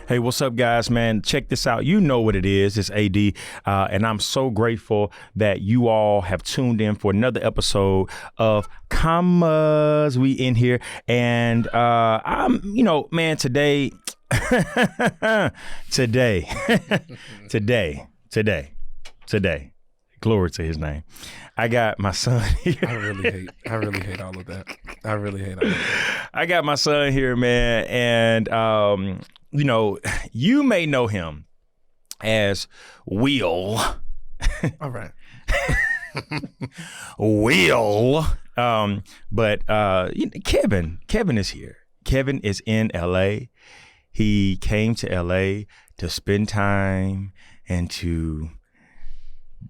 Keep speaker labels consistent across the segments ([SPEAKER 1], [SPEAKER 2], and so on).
[SPEAKER 1] Hey, what's up, guys, man? Check this out. You know what it is. It's AD, and I'm so grateful that you all have tuned in for another episode of Commas. We in here, and I'm, man, today, today, glory to his name. I got my son here.
[SPEAKER 2] I really hate all of that. I really hate all of that.
[SPEAKER 1] I got my son here, man, and you may know him as Will.
[SPEAKER 2] All right.
[SPEAKER 1] Will. But Kevin is here. Kevin is in LA. He came to LA to spend time and to,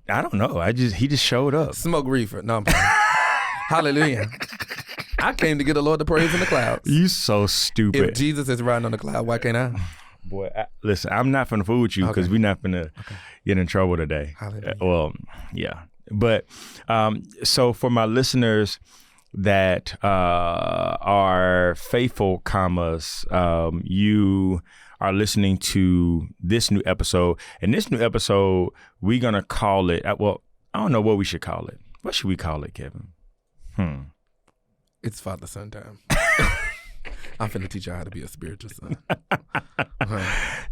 [SPEAKER 1] I don't know. He just showed up.
[SPEAKER 2] Smoke reefer. No, I'm playing. Hallelujah. I came to get the Lord to praise in the clouds.
[SPEAKER 1] You so stupid.
[SPEAKER 2] If Jesus is riding on the cloud, why can't I?
[SPEAKER 1] Boy, listen, I'm not finna fool with you because we're not finna get in trouble today.
[SPEAKER 2] Hallelujah.
[SPEAKER 1] Yeah. But so for my listeners that are faithful commas, you are listening to this new episode. And this new episode, we're going to call it, I don't know what we should call it. What should we call it, Kevin?
[SPEAKER 2] It's father-son time. I'm finna teach you how to be a spiritual son.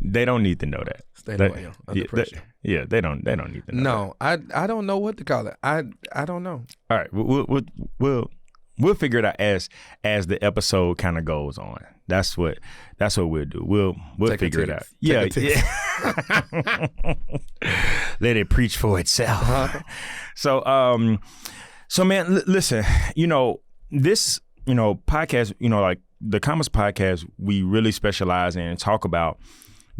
[SPEAKER 1] They don't need to know that.
[SPEAKER 2] Stay loyal under pressure.
[SPEAKER 1] They don't need to know.
[SPEAKER 2] No, I don't know what to call it. I don't know.
[SPEAKER 1] All right, we'll figure it out as the episode kind of goes on. That's what we'll do. We'll figure it out. Yeah. Let it preach for itself.
[SPEAKER 2] Uh-huh.
[SPEAKER 1] So man, listen. This podcast. Like the Commas podcast, we really specialize in and talk about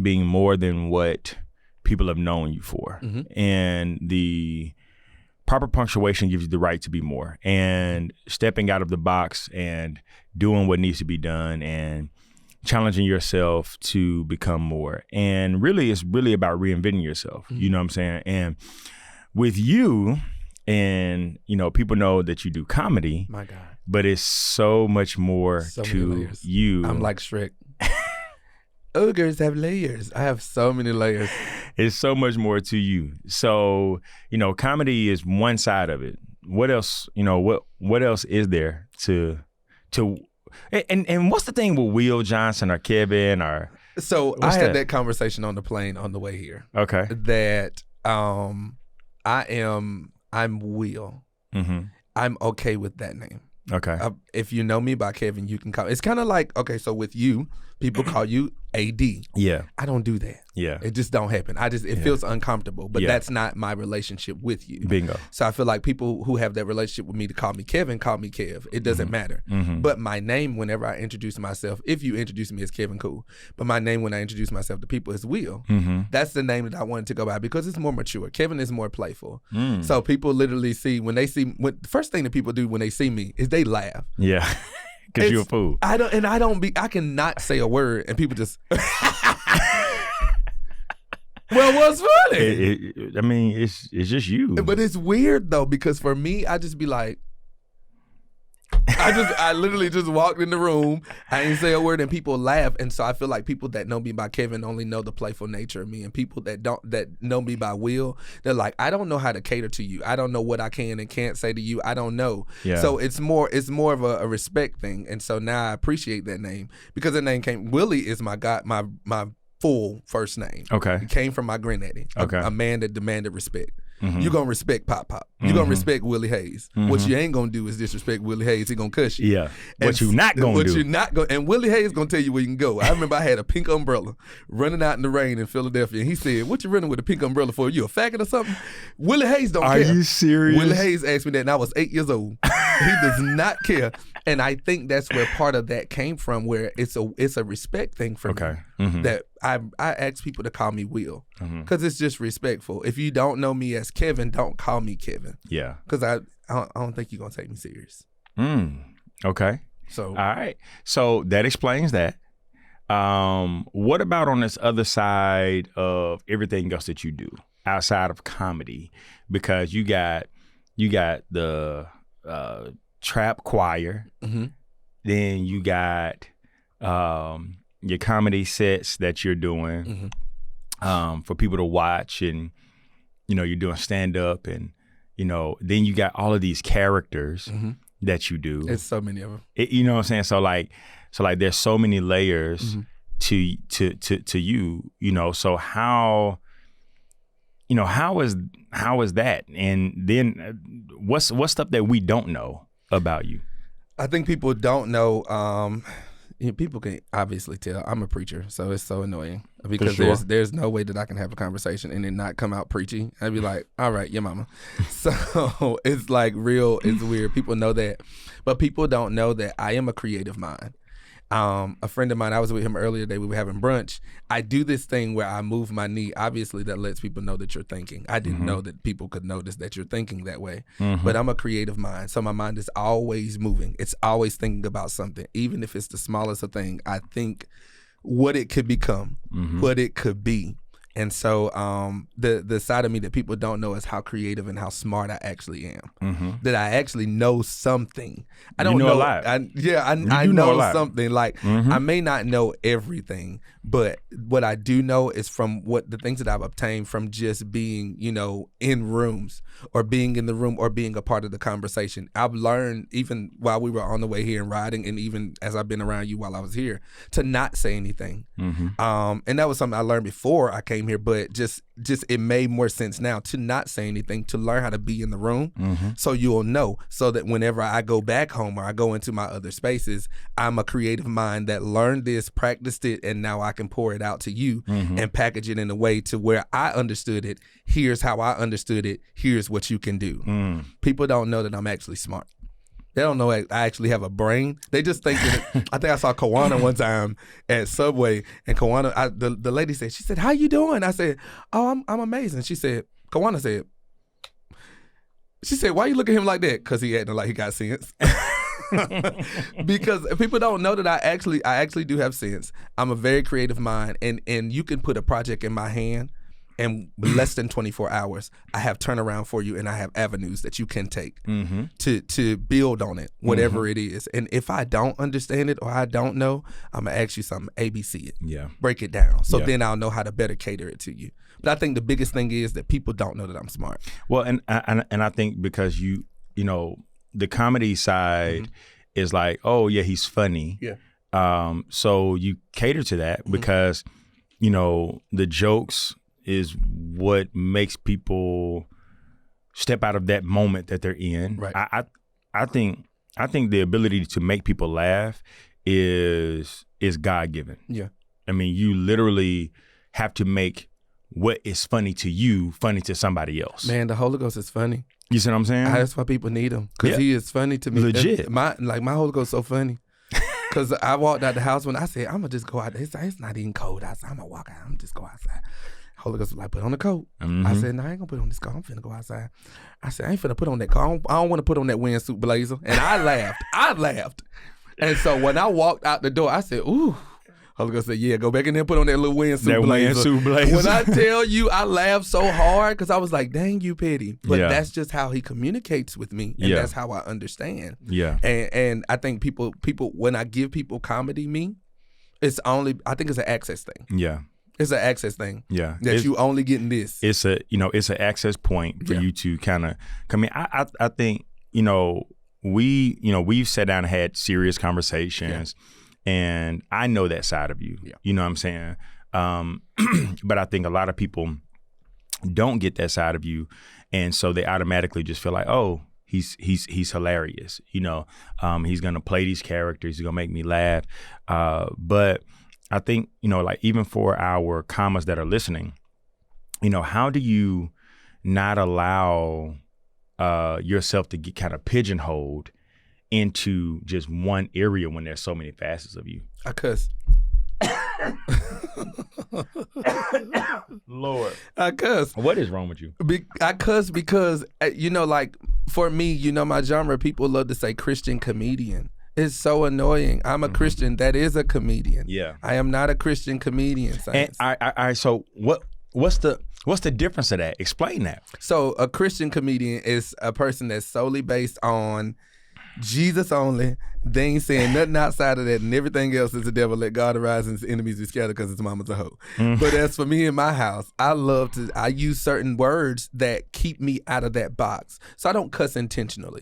[SPEAKER 1] being more than what people have known you for, and the proper punctuation gives you the right to be more, and stepping out of the box and doing what needs to be done and challenging yourself to become more. And really, it's really about reinventing yourself. You know what I'm saying? And with you, and people know that you do comedy.
[SPEAKER 2] My God.
[SPEAKER 1] But it's so much more to
[SPEAKER 2] layers.
[SPEAKER 1] you.
[SPEAKER 2] I'm like Shrek. Ogres have layers. I have so many layers.
[SPEAKER 1] It's so much more to you. So, comedy is one side of it. What else, what else is there to and what's the thing with Will Johnson or Kevin or
[SPEAKER 2] So I had that conversation on the plane on the way here.
[SPEAKER 1] Okay.
[SPEAKER 2] That I'm Will.
[SPEAKER 1] Mm-hmm.
[SPEAKER 2] I'm okay with that name.
[SPEAKER 1] Okay.
[SPEAKER 2] If you know me by Kevin, you can call. It's kind of like, okay, so with you, people call you AD.
[SPEAKER 1] Yeah.
[SPEAKER 2] I don't do that.
[SPEAKER 1] Yeah.
[SPEAKER 2] It just don't happen. It feels uncomfortable, but that's not my relationship with you.
[SPEAKER 1] Bingo.
[SPEAKER 2] So I feel like people who have that relationship with me to call me Kevin, call me Kev. It doesn't matter. But my name, whenever I introduce myself, if you introduce me as Kevin, cool. But my name when I introduce myself to people is Will. That's the name that I wanted to go by because it's more mature. Kevin is more playful. So people literally see, the first thing that people do when they see me is they laugh.
[SPEAKER 1] Yeah. Because you're a fool.
[SPEAKER 2] I cannot say a word and people just well, what's funny?
[SPEAKER 1] It's just you.
[SPEAKER 2] But it's weird though, because for me, I just be like, I literally just walked in the room, I didn't say a word, and people laugh. And so I feel like people that know me by Kevin only know the playful nature of me, and people that know me by Will, they're like, I don't know how to cater to you. I don't know what I can and can't say to you. I don't know.
[SPEAKER 1] Yeah.
[SPEAKER 2] So it's more of a respect thing. And so now I appreciate that name because the name came. Willie is my full first name.
[SPEAKER 1] Okay.
[SPEAKER 2] It came from my granddaddy.
[SPEAKER 1] Okay.
[SPEAKER 2] A man that demanded respect. You're going to respect Pop Pop. You're going to respect Willie Hayes. What you ain't going to do is disrespect Willie Hayes. He going to cuss you.
[SPEAKER 1] Yeah. What you not going to do.
[SPEAKER 2] What you not going and Willie Hayes going to tell you where you can go. I remember I had a pink umbrella running out in the rain in Philadelphia, and he said, what you running with a pink umbrella for? You a faggot or something? Willie Hayes don't care.
[SPEAKER 1] Are you serious?
[SPEAKER 2] Willie Hayes asked me that, and I was 8 years old. He does not care. And I think that's where part of that came from, where it's a respect thing for me. That I ask people to call me Will because it's just respectful. If you don't know me as Kevin, don't call me Kevin.
[SPEAKER 1] Yeah.
[SPEAKER 2] Because I don't think you're going to take me serious.
[SPEAKER 1] Okay.
[SPEAKER 2] So
[SPEAKER 1] all right. So that explains that. What about on this other side of everything else that you do outside of comedy? Because you got the trap choir, then you got your comedy sets that you're doing for people to watch, and you're doing stand up, and then you got all of these characters that you do.
[SPEAKER 2] It's so many of them.
[SPEAKER 1] You know what I'm saying? So like there's so many layers to you. So how is that? And then what's stuff that we don't know about you?
[SPEAKER 2] I think people don't know. People can obviously tell I'm a preacher, so it's so annoying because there's no way that I can have a conversation and then not come out preachy. I'd be like, all right, your mama. So it's like it's weird. People know that, but people don't know that I am a creative mind. A friend of mine, I was with him earlier today, we were having brunch. I do this thing where I move my knee. Obviously, that lets people know that you're thinking. I didn't know that people could notice that you're thinking that way. But I'm a creative mind. So my mind is always moving. It's always thinking about something. Even if it's the smallest of thing, I think what it could become, what it could be. And so the side of me that people don't know is how creative and how smart I actually am. That I actually know something. I don't know
[SPEAKER 1] a lot.
[SPEAKER 2] I know something. Like I may not know everything, but what I do know is from what the things that I've obtained from just being, in rooms or being in the room or being a part of the conversation. I've learned even while we were on the way here and riding, and even as I've been around you while I was here, to not say anything. And that was something I learned before I came here, but just it made more sense now to not say anything, to learn how to be in the room so you'll know, so that whenever I go back home or I go into my other spaces, I'm a creative mind that learned this, practiced it, and now I can pour it out to you and package it in a way to where I understood it. Here's how I understood it. Here's what you can do. People don't know that I'm actually smart. They don't know I actually have a brain. They just think that I think I saw Kawana one time at Subway, and Kawana, the lady said, she said, "How you doing?" I said, "Oh, I'm amazing." She said, Kawana said, she said, "Why you look at him like that?" Because he acting like he got sense. Because people don't know that I actually do have sense. I'm a very creative mind, and you can put a project in my hand, and less than 24 hours, I have turnaround for you, and I have avenues that you can take to build on it, whatever it is. And if I don't understand it or I don't know, I'm going to ask you something, ABC it, break it down. So then I'll know how to better cater it to you. But I think the biggest thing is that people don't know that I'm smart.
[SPEAKER 1] Well, and I think because the comedy side is like, oh yeah, he's funny. Yeah. So you cater to that because, the jokes is what makes people step out of that moment that they're in.
[SPEAKER 2] Right.
[SPEAKER 1] I think the ability to make people laugh is God-given.
[SPEAKER 2] Yeah.
[SPEAKER 1] I mean, you literally have to make what is funny to you funny to somebody else.
[SPEAKER 2] Man, the Holy Ghost is funny.
[SPEAKER 1] You see what I'm saying?
[SPEAKER 2] That's why people need him, because he is funny to me.
[SPEAKER 1] Legit.
[SPEAKER 2] My Holy Ghost is so funny. Because I walked out the house when I said, I'm going to just go out there. It's not even cold outside. I'm going to walk out. I'm going to just go outside. Holy Ghost was like, put on the coat. I said, no, I ain't gonna put on this coat. I'm finna go outside. I said, I ain't finna put on that coat. I don't want to put on that windsuit blazer. And I laughed. And so when I walked out the door, I said, ooh. Holy Ghost said, yeah, go back in there and put on that little windsuit blazer. When I tell you, I laughed so hard because I was like, dang, you petty. But that's just how he communicates with me. And that's how I understand.
[SPEAKER 1] Yeah.
[SPEAKER 2] And I think people, when I give people comedy I think it's an access thing.
[SPEAKER 1] Yeah.
[SPEAKER 2] It's an access thing.
[SPEAKER 1] Yeah.
[SPEAKER 2] That you only getting this.
[SPEAKER 1] It's an access point for you to kind of come in. I think, we've sat down and had serious conversations and I know that side of you. Yeah. You know what I'm saying? But I think a lot of people don't get that side of you. And so they automatically just feel like, oh, he's hilarious. He's going to play these characters. He's going to make me laugh. But I think, like even for our commas that are listening, how do you not allow yourself to get kind of pigeonholed into just one area when there's so many facets of you?
[SPEAKER 2] I cuss.
[SPEAKER 1] Lord.
[SPEAKER 2] I cuss.
[SPEAKER 1] What is wrong with you?
[SPEAKER 2] I cuss because, like, for me, my genre, people love to say Christian comedian. It's so annoying. I'm a Christian that is a comedian.
[SPEAKER 1] Yeah.
[SPEAKER 2] I am not a Christian comedian, Saints.
[SPEAKER 1] And so what's the difference of that? Explain that.
[SPEAKER 2] So a Christian comedian is a person that's solely based on Jesus only. They ain't saying nothing outside of that, and everything else is the devil. Let God arise and his enemies be scattered because his mama's a hoe. But as for me in my house, I use certain words that keep me out of that box. So I don't cuss intentionally.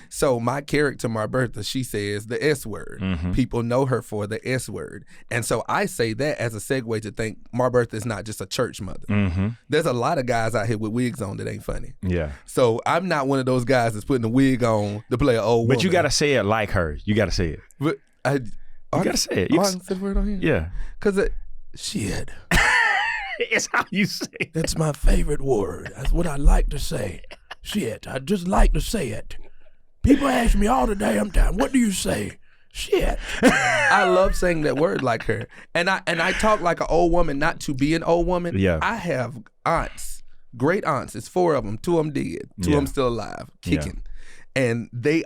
[SPEAKER 2] So my character, Marbertha, she says the S word. People know her for the S word. And so I say that as a segue to think Marbertha is not just a church mother. There's a lot of guys out here with wigs on that ain't funny.
[SPEAKER 1] Yeah.
[SPEAKER 2] So I'm not one of those guys that's putting a wig on to play an old woman.
[SPEAKER 1] But you got to say it like her. You got to say it.
[SPEAKER 2] But
[SPEAKER 1] You got to say it.
[SPEAKER 2] I can say the word on here?
[SPEAKER 1] Yeah.
[SPEAKER 2] Because shit.
[SPEAKER 1] It's how you say it.
[SPEAKER 2] That's my favorite word. That's what I like to say. Shit. I just like to say it. People ask me all the damn time, what do you say? Shit. I love saying that word like her. And I talk like an old woman, not to be an old woman.
[SPEAKER 1] Yeah.
[SPEAKER 2] I have aunts, great aunts. It's 4 of them. 2 of them dead. 2 of them still alive, kicking. And this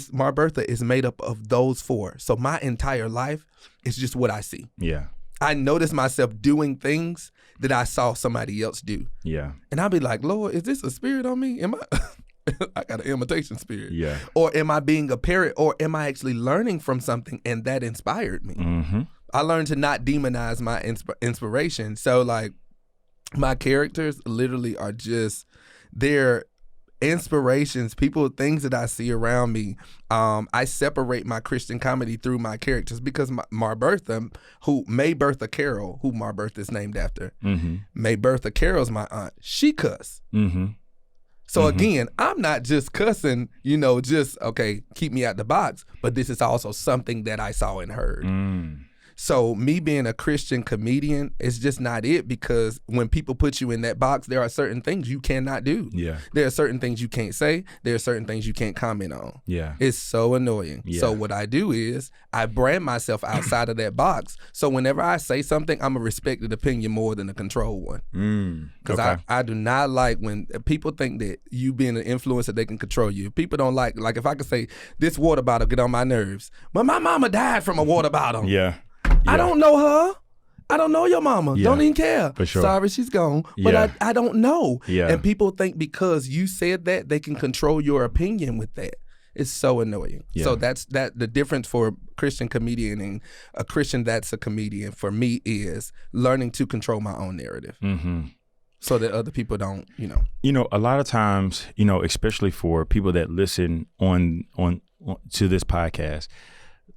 [SPEAKER 2] Marbertha is made up of those 4. So my entire life is just what I see.
[SPEAKER 1] Yeah.
[SPEAKER 2] I notice myself doing things that I saw somebody else do.
[SPEAKER 1] Yeah.
[SPEAKER 2] And I'll be like, Lord, is this a spirit on me? Am I got an imitation spirit?
[SPEAKER 1] Yeah.
[SPEAKER 2] Or am I being a parrot? Or am I actually learning from something and that inspired me? I learned to not demonize my inspiration. So like my characters literally are just, they're inspirations, things that I see around me. I separate my Christian comedy through my characters because Marbertha, May Bertha Carroll, who Marbertha is named after, May Bertha Carroll's my aunt. She cuss. So again, I'm not just cussing, okay, keep me out the box, but this is also something that I saw and heard. So me being a Christian comedian is just not it, because when people put you in that box, there are certain things you cannot do.
[SPEAKER 1] Yeah.
[SPEAKER 2] There are certain things you can't say. There are certain things you can't comment on.
[SPEAKER 1] Yeah.
[SPEAKER 2] It's so annoying.
[SPEAKER 1] Yeah.
[SPEAKER 2] So what I do is I brand myself outside of that box. So whenever I say something, I'm a respected opinion more than a controlled one. Because I do not like when people think that you being an influencer, they can control you. People don't like if I could say, this water bottle get on my nerves. But my mama died from a water bottle.
[SPEAKER 1] Yeah.
[SPEAKER 2] I don't know her. I don't know your mama.
[SPEAKER 1] Yeah.
[SPEAKER 2] Don't even care.
[SPEAKER 1] For sure.
[SPEAKER 2] Sorry, she's gone. But
[SPEAKER 1] Yeah.
[SPEAKER 2] I don't know.
[SPEAKER 1] Yeah.
[SPEAKER 2] And people think because you said that, they can control your opinion with that. It's so annoying.
[SPEAKER 1] Yeah.
[SPEAKER 2] So that's the difference for Christian comedian and a Christian that's a comedian for me is learning to control my own narrative. So that other people don't,
[SPEAKER 1] a lot of times, especially for people that listen on to this podcast,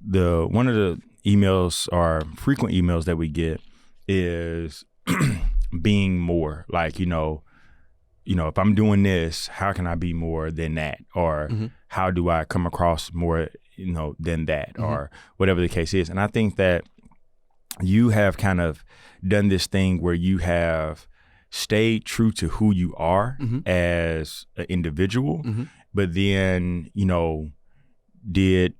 [SPEAKER 1] one of the emails or frequent emails that we get is being more like, if I'm doing this, how can I be more than that? Or how do I come across more, than that, or whatever the case is. And I think that you have kind of done this thing where you have stayed true to who you are as an individual, but then, did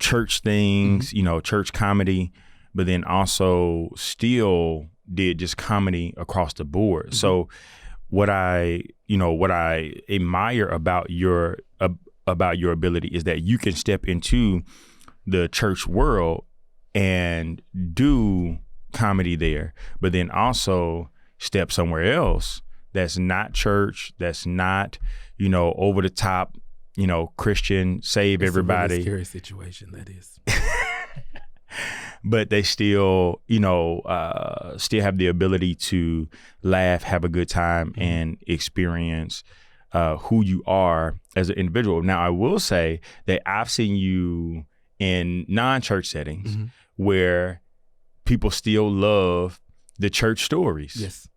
[SPEAKER 1] church things, church comedy, but then also still did just comedy across the board. So what I admire about your ability is that you can step into the church world and do comedy there, but then also step somewhere else that's not church, that's not, over the top, Christian, save everybody.
[SPEAKER 2] It's a really scary situation, that is.
[SPEAKER 1] But they still, still have the ability to laugh, have a good time, and experience who you are as an individual. Now, I will say that I've seen you in non-church settings where people still love the church stories.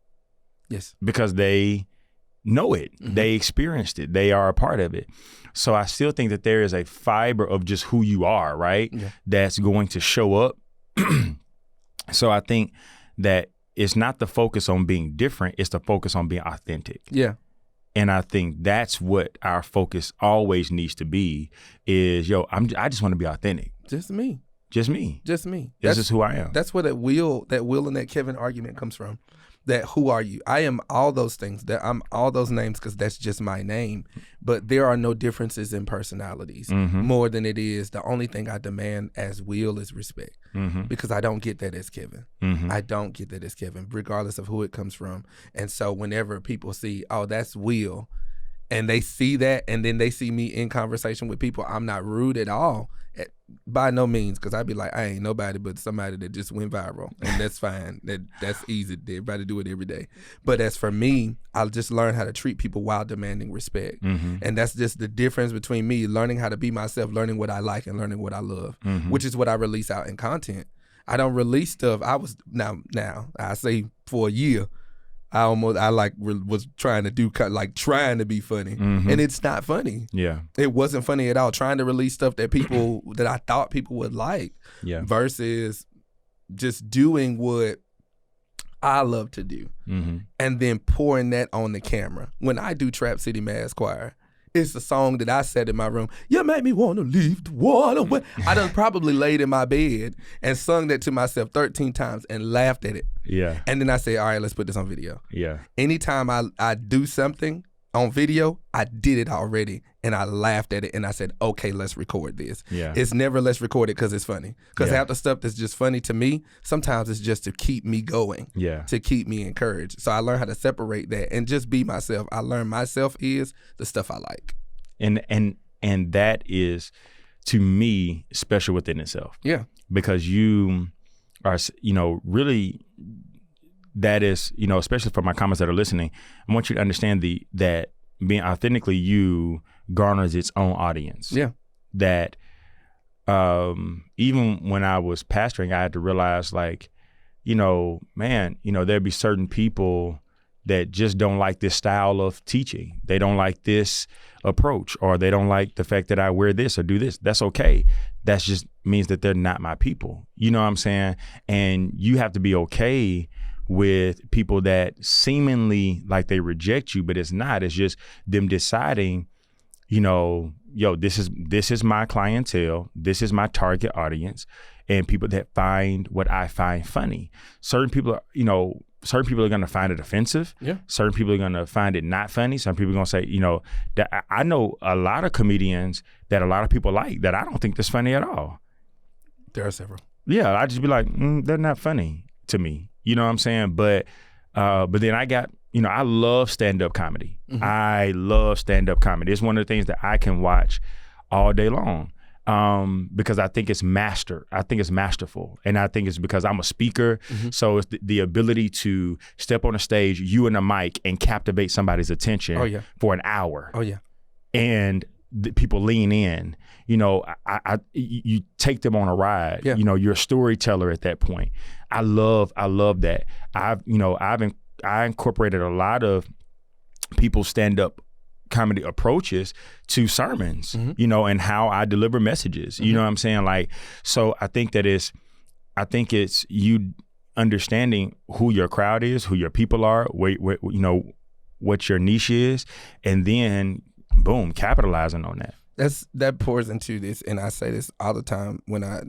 [SPEAKER 2] Yes.
[SPEAKER 1] Because they know it. They experienced it. They are a part of it. So I still think that there is a fiber of just who you are, right? Yeah. That's going to show up. So I think that it's not the focus on being different. It's the focus on being authentic.
[SPEAKER 2] Yeah.
[SPEAKER 1] And I think that's what our focus always needs to be is, I just want to be authentic.
[SPEAKER 2] Just me.
[SPEAKER 1] Just me.
[SPEAKER 2] Just me.
[SPEAKER 1] This is who I am.
[SPEAKER 2] That's where that Will and that Kevin argument comes from. That who are you? I am all those things. That I'm all those names because that's just my name. But there are no differences in personalities more than it is. The only thing I demand as Will is respect because I don't get that as Kevin. I don't get that as Kevin, regardless of who it comes from. And so whenever people see, oh, that's Will, and they see that, and then they see me in conversation with people, I'm not rude at all. By no means, because I'd be like, I ain't nobody but somebody that just went viral, and that's fine. That's easy. Everybody do it every day. But as for me, I'll just learn how to treat people while demanding respect, and that's just the difference between me learning how to be myself, learning what I like, and learning what I love, which is what I release out in content. I don't release stuff. I was now I say for a year, I was trying to do trying to be funny, and it's not funny.
[SPEAKER 1] Yeah,
[SPEAKER 2] it wasn't funny at all. Trying to release stuff that people that I thought people would like, versus just doing what I love to do, and then pouring that on the camera. When I do Trap City Mass Choir, it's a song that I said in my room. You make me want to leave the water. I done probably laid in my bed and sung that to myself 13 times and laughed at it.
[SPEAKER 1] Yeah.
[SPEAKER 2] And then I say, all right, let's put this on video.
[SPEAKER 1] Yeah.
[SPEAKER 2] Anytime I do something on video, I did it already and I laughed at it and I said, okay, let's record this.
[SPEAKER 1] Yeah.
[SPEAKER 2] It's never let's record it because it's funny. Because half the stuff that's just funny to me, sometimes it's just to keep me going. Yeah. To keep me encouraged. So I learned how to separate that and just be myself. I learned myself is the stuff I like.
[SPEAKER 1] And that is, to me, special within itself.
[SPEAKER 2] Yeah.
[SPEAKER 1] Because you are, really, that is, especially for my comments that are listening, I want you to understand that being authentically you garners its own audience.
[SPEAKER 2] Yeah.
[SPEAKER 1] That even when I was pastoring, I had to realize, there'd be certain people that just don't like this style of teaching. They don't like this approach, or they don't like the fact that I wear this or do this. That's okay. That just means that they're not my people. You know what I'm saying? And you have to be okay with people that seemingly like they reject you, but it's not. It's just them deciding, this is my clientele. This is my target audience, and people that find what I find funny. Certain people are going to find it offensive. Yeah. Certain people are going to find it not funny. Some people are going to say, that I know a lot of comedians that a lot of people like that I don't think that's funny at all.
[SPEAKER 2] There are several.
[SPEAKER 1] Yeah, I just be like, they're not funny to me. You know what I'm saying? But then I got, I love stand-up comedy. I love stand-up comedy. It's one of the things that I can watch all day long. Because I think it's masterful. And I think it's because I'm a speaker. So it's the ability to step on a stage, you and a mic, and captivate somebody's attention for an hour. Oh, yeah. And people lean in. You take them on a ride. Yeah. You're a storyteller at that point. I love that. I incorporated a lot of people's stand-up comedy approaches to sermons, and how I deliver messages. You know what I'm saying? So I think it's you understanding who your crowd is, who your people are, where what your niche is, and then boom, capitalizing on that. That
[SPEAKER 2] pours into this, and I say this all the time when I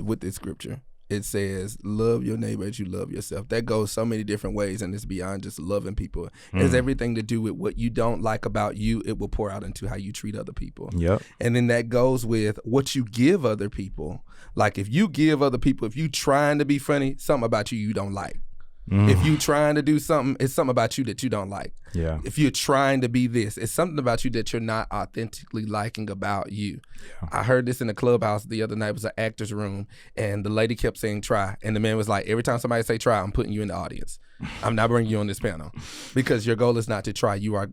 [SPEAKER 2] with this scripture. It says, love your neighbor as you love yourself. That goes so many different ways, and it's beyond just loving people. It has everything to do with what you don't like about you. It will pour out into how you treat other people. Yep. And then that goes with what you give other people. Like if you give other people, if you trying to be funny, something about you don't like. If you trying to do something, it's something about you that you don't like. Yeah. If you're trying to be this, it's something about you that you're not authentically liking about you. Yeah. I heard this in the clubhouse the other night. It was an actor's room, and the lady kept saying try, and the man was like, every time somebody say try, I'm putting you in the audience. I'm not bringing you on this panel, because your goal is not to try. You are,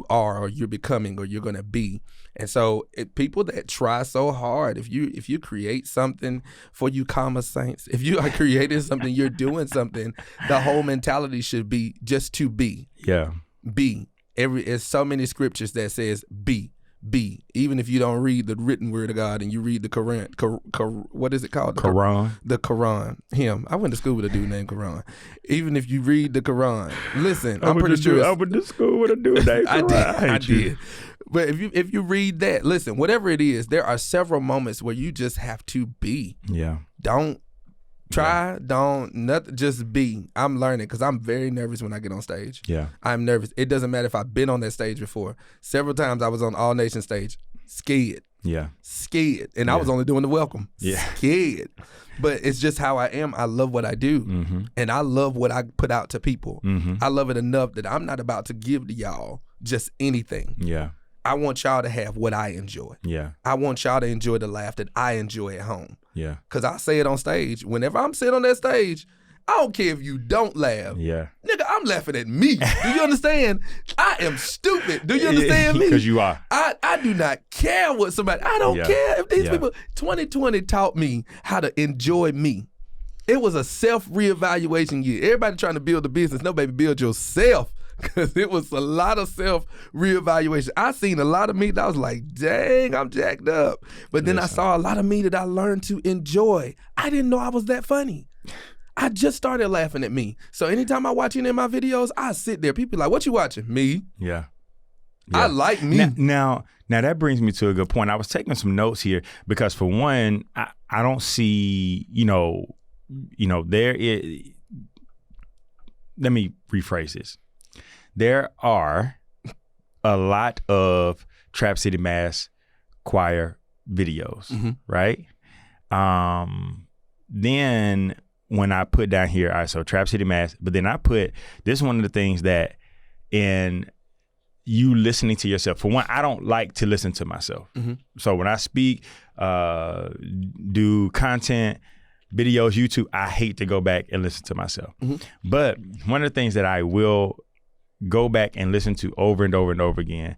[SPEAKER 2] or you're becoming, or you're going to be. And so people that try so hard, if you create something for you, saints, if you are creating something, you're doing something, the whole mentality should be just to be. Yeah. Be. There's so many scriptures that says be. be. Even if you don't read the written word of God and you read the Quran, what is it called?
[SPEAKER 1] Quran.
[SPEAKER 2] The Quran. I went to school with a dude named Quran. Even if you read the Quran, listen, I'm pretty sure.
[SPEAKER 1] I went to school with a dude named Quran.
[SPEAKER 2] I did. But if you read that, listen, whatever it is, there are several moments where you just have to be.
[SPEAKER 1] Yeah.
[SPEAKER 2] Don't try, don't, nothing, just be. I'm learning because I'm very nervous when I get on stage.
[SPEAKER 1] Yeah.
[SPEAKER 2] I'm nervous. It doesn't matter if I've been on that stage before. Several times I was on All Nation stage, scared.
[SPEAKER 1] Yeah.
[SPEAKER 2] Scared. And I was only doing the welcome.
[SPEAKER 1] Yeah.
[SPEAKER 2] Scared. But it's just how I am. I love what I do.
[SPEAKER 1] Mm-hmm.
[SPEAKER 2] And I love what I put out to people.
[SPEAKER 1] Mm-hmm.
[SPEAKER 2] I love it enough that I'm not about to give to y'all just anything.
[SPEAKER 1] Yeah.
[SPEAKER 2] I want y'all to have what I enjoy.
[SPEAKER 1] Yeah.
[SPEAKER 2] I want y'all to enjoy the laugh that I enjoy at home.
[SPEAKER 1] Yeah.
[SPEAKER 2] Because I say it on stage. Whenever I'm sitting on that stage, I don't care if you don't laugh.
[SPEAKER 1] Yeah.
[SPEAKER 2] Nigga, I'm laughing at me. Do you understand? I am stupid. Do you understand me?
[SPEAKER 1] Because you are.
[SPEAKER 2] I do not care what somebody, I don't care if these people, 2020 taught me how to enjoy me. It was a self-reevaluation year. Everybody trying to build a business. No, baby, build yourself. Because it was a lot of self-reevaluation. I seen a lot of me that I was like, dang, I'm jacked up. But then I saw a lot of me that I learned to enjoy. I didn't know I was that funny. I just started laughing at me. So anytime I watch any of my videos, I sit there. People like, what you watching? Me.
[SPEAKER 1] Yeah.
[SPEAKER 2] I like me.
[SPEAKER 1] Now that brings me to a good point. I was taking some notes here because for one, I don't see, there is, let me rephrase this. There are a lot of Trap City Mass choir videos, right? Then when I put down here, all right, so Trap City Mass, but then I put, this is one of the things that in you listening to yourself, for one, I don't like to listen to myself. So when I speak, do content, videos, YouTube, I hate to go back and listen to myself. But one of the things that I will go back and listen to over and over and over again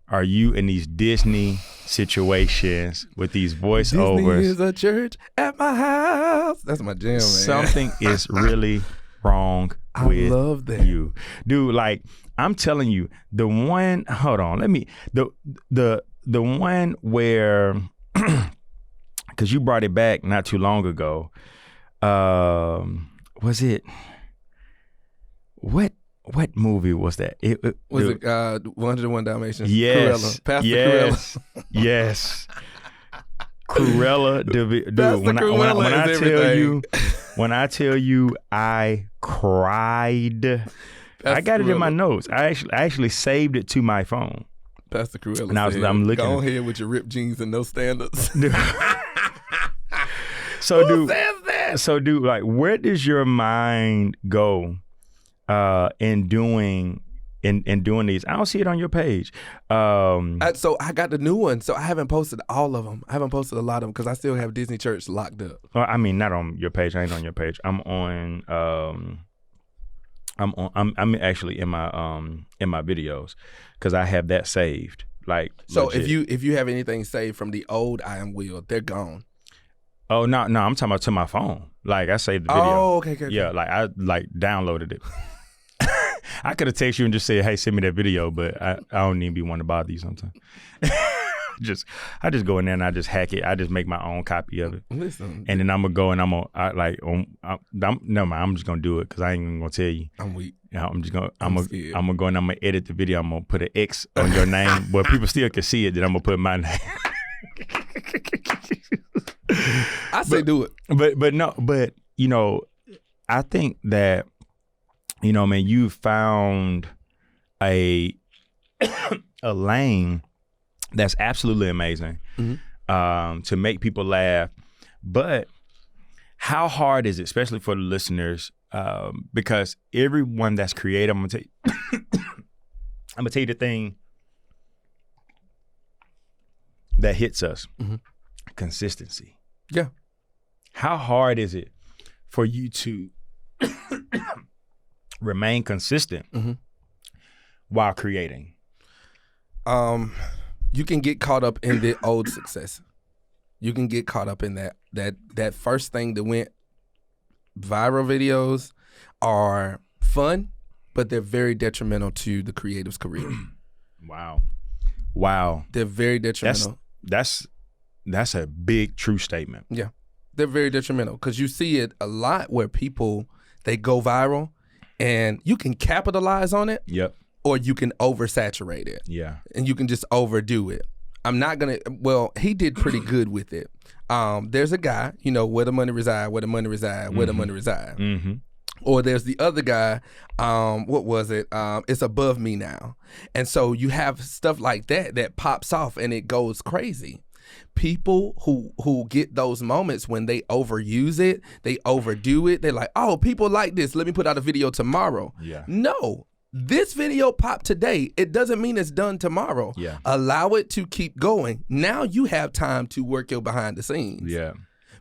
[SPEAKER 1] are you in these Disney situations with these voiceovers.
[SPEAKER 2] Disney is a church at my house. That's my jam, man.
[SPEAKER 1] Something is really wrong with
[SPEAKER 2] love that.
[SPEAKER 1] you. Dude, like, I'm telling you, the one, hold on, let me, the one where, because you brought it back not too long ago, was it, what movie was that?
[SPEAKER 2] Was it 101 Dalmatians?
[SPEAKER 1] Yes.
[SPEAKER 2] Cruella. Pastor
[SPEAKER 1] yes.
[SPEAKER 2] Cruella. Yes.
[SPEAKER 1] Cruella. Dude, when I tell you I cried, I got it in my notes. I actually saved it to my phone.
[SPEAKER 2] Pastor Cruella
[SPEAKER 1] and I'm looking.
[SPEAKER 2] Go ahead with your ripped jeans and no standards.
[SPEAKER 1] So
[SPEAKER 2] Who says that?
[SPEAKER 1] So dude, like, where does your mind go in doing these? I don't see it on your page.
[SPEAKER 2] So I got the new one. So I haven't posted all of them. I haven't posted a lot of them because I still have Disney Church locked up.
[SPEAKER 1] Well, I mean, not on your page. I ain't on your page. I'm actually in my videos because I have that saved. Like,
[SPEAKER 2] so
[SPEAKER 1] legit.
[SPEAKER 2] if you have anything saved from the old I Am Will, they're gone.
[SPEAKER 1] Oh no, I'm talking about to my phone. Like, I saved the video.
[SPEAKER 2] Oh, okay.
[SPEAKER 1] Yeah, like I downloaded it. I could have texted you and just said, "Hey, send me that video," but I don't even be wanting to bother you sometimes. I just go in there and I just hack it. I just make my own copy of it.
[SPEAKER 2] Listen,
[SPEAKER 1] and then I'm gonna go and I'm just gonna do it because I ain't even gonna tell you.
[SPEAKER 2] I'm weak.
[SPEAKER 1] I'm gonna go and I'm gonna edit the video. I'm gonna put an X on your name, but people still can see it. Then I'm gonna put my name.
[SPEAKER 2] I say do it.
[SPEAKER 1] But I think that, man, you found a lane that's absolutely amazing to make people laugh. But how hard is it, especially for the listeners? Because everyone that's creative, I'm gonna tell you the thing that hits us: consistency.
[SPEAKER 2] Yeah.
[SPEAKER 1] How hard is it for you to remain consistent while creating?
[SPEAKER 2] You can get caught up in the old success. You can get caught up in that first thing that went viral. Videos are fun, but they're very detrimental to the creative's career.
[SPEAKER 1] Wow. Wow.
[SPEAKER 2] They're very detrimental.
[SPEAKER 1] That's a big true statement.
[SPEAKER 2] Yeah. They're very detrimental because you see it a lot where people, they go viral and you can capitalize on it.
[SPEAKER 1] Yep.
[SPEAKER 2] Or you can oversaturate it.
[SPEAKER 1] Yeah.
[SPEAKER 2] And you can just overdo it. I'm not going to, well, he did pretty good with it. There's a guy, you know, where the money reside, where the money reside, where the money reside.
[SPEAKER 1] Mm-hmm.
[SPEAKER 2] Or there's the other guy, what was it? It's above me now. And so you have stuff like that pops off and it goes crazy. People who get those moments when they overuse it, they overdo it. They're like, oh, people like this. Let me put out a video tomorrow.
[SPEAKER 1] Yeah.
[SPEAKER 2] No, this video popped today. It doesn't mean it's done tomorrow.
[SPEAKER 1] Yeah.
[SPEAKER 2] Allow it to keep going. Now you have time to work your behind the scenes.
[SPEAKER 1] Yeah.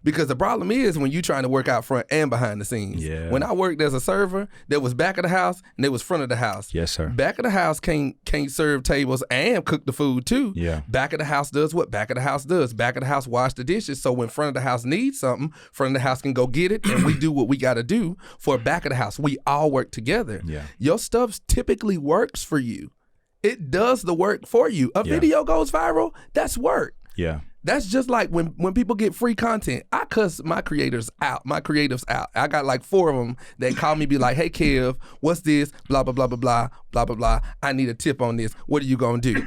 [SPEAKER 2] Because the problem is when you trying to work out front and behind the scenes.
[SPEAKER 1] Yeah.
[SPEAKER 2] When I worked as a server, there was back of the house and there was front of the house.
[SPEAKER 1] Yes, sir.
[SPEAKER 2] Back of the house can't serve tables and cook the food too.
[SPEAKER 1] Yeah.
[SPEAKER 2] Back of the house does what back of the house does. Back of the house wash the dishes. So when front of the house needs something, front of the house can go get it and we do what we got to do for back of the house. We all work together.
[SPEAKER 1] Yeah.
[SPEAKER 2] Your stuff typically works for you. It does the work for you. A video goes viral, that's work.
[SPEAKER 1] Yeah.
[SPEAKER 2] That's just like when people get free content. I cuss my creators out, my creatives out. I got like 4 of them that call me, be like, hey, Kev, what's this? Blah, blah, blah, blah, blah, blah, blah, blah. I need a tip on this. What are you going to do?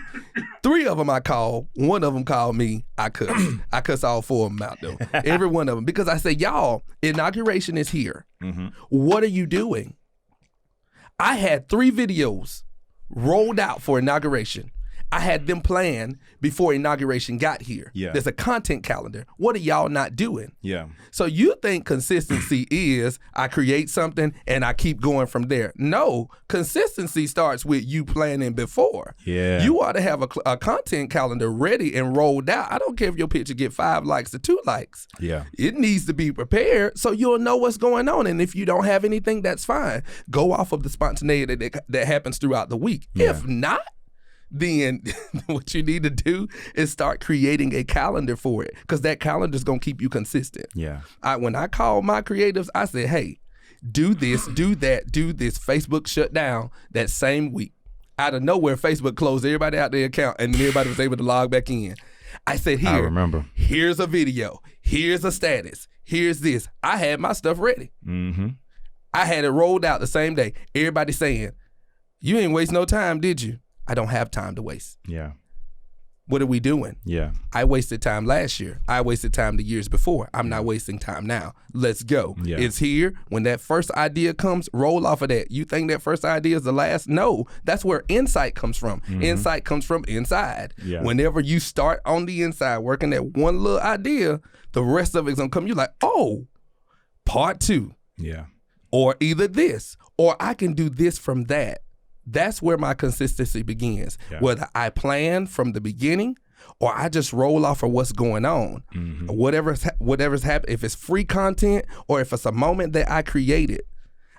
[SPEAKER 2] 3 of them I call. 1 of them called me. I cuss. I cuss all 4 of them out, though. Every one of them. Because I say, y'all, inauguration is here. Mm-hmm. What are you doing? I had 3 videos rolled out for inauguration. I had them planned before inauguration got here.
[SPEAKER 1] Yeah.
[SPEAKER 2] There's a content calendar. What are y'all not doing?
[SPEAKER 1] Yeah.
[SPEAKER 2] So you think consistency is I create something and I keep going from there. No, consistency starts with you planning before.
[SPEAKER 1] Yeah.
[SPEAKER 2] You ought to have a content calendar ready and rolled out. I don't care if your picture get 5 likes or 2 likes.
[SPEAKER 1] Yeah.
[SPEAKER 2] It needs to be prepared so you'll know what's going on. And if you don't have anything, that's fine. Go off of the spontaneity that happens throughout the week. Yeah. If not, then what you need to do is start creating a calendar for it because that calendar is going to keep you consistent.
[SPEAKER 1] Yeah.
[SPEAKER 2] When I call my creatives, I said, hey, do this, do that, do this. Facebook shut down that same week. Out of nowhere, Facebook closed everybody out their account and everybody was able to log back in. I said,
[SPEAKER 1] I remember.
[SPEAKER 2] Here's a video. Here's a status. Here's this. I had my stuff ready.
[SPEAKER 1] Mm-hmm.
[SPEAKER 2] I had it rolled out the same day. Everybody saying, you ain't waste no time, did you? I don't have time to waste.
[SPEAKER 1] Yeah.
[SPEAKER 2] What are we doing?
[SPEAKER 1] Yeah.
[SPEAKER 2] I wasted time last year. I wasted time the years before. I'm not wasting time now. Let's go.
[SPEAKER 1] Yeah.
[SPEAKER 2] It's here. When that first idea comes, roll off of that. You think that first idea is the last? No. That's where insight comes from. Mm-hmm. Insight comes from inside. Yeah. Whenever you start on the inside working that one little idea, the rest of it's going to come. You're like, oh, part 2.
[SPEAKER 1] Yeah.
[SPEAKER 2] Or either this, or I can do this from that. That's where my consistency begins. Yeah. Whether I plan from the beginning or I just roll off of what's going on. Mm-hmm. Whatever's happened, if it's free content or if it's a moment that I created,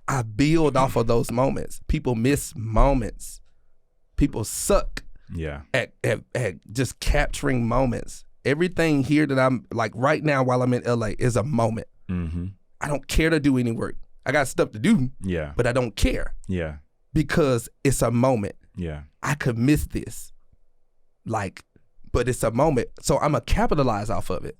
[SPEAKER 2] I build off of those moments. People miss moments. People suck at just capturing moments. Everything here that I'm like right now while I'm in LA is a moment. Mm-hmm. I don't care to do any work. I got stuff to do, but I don't care. Yeah. Because it's a moment. Yeah. I could miss this. But it's a moment. So I'm going to capitalize off of it.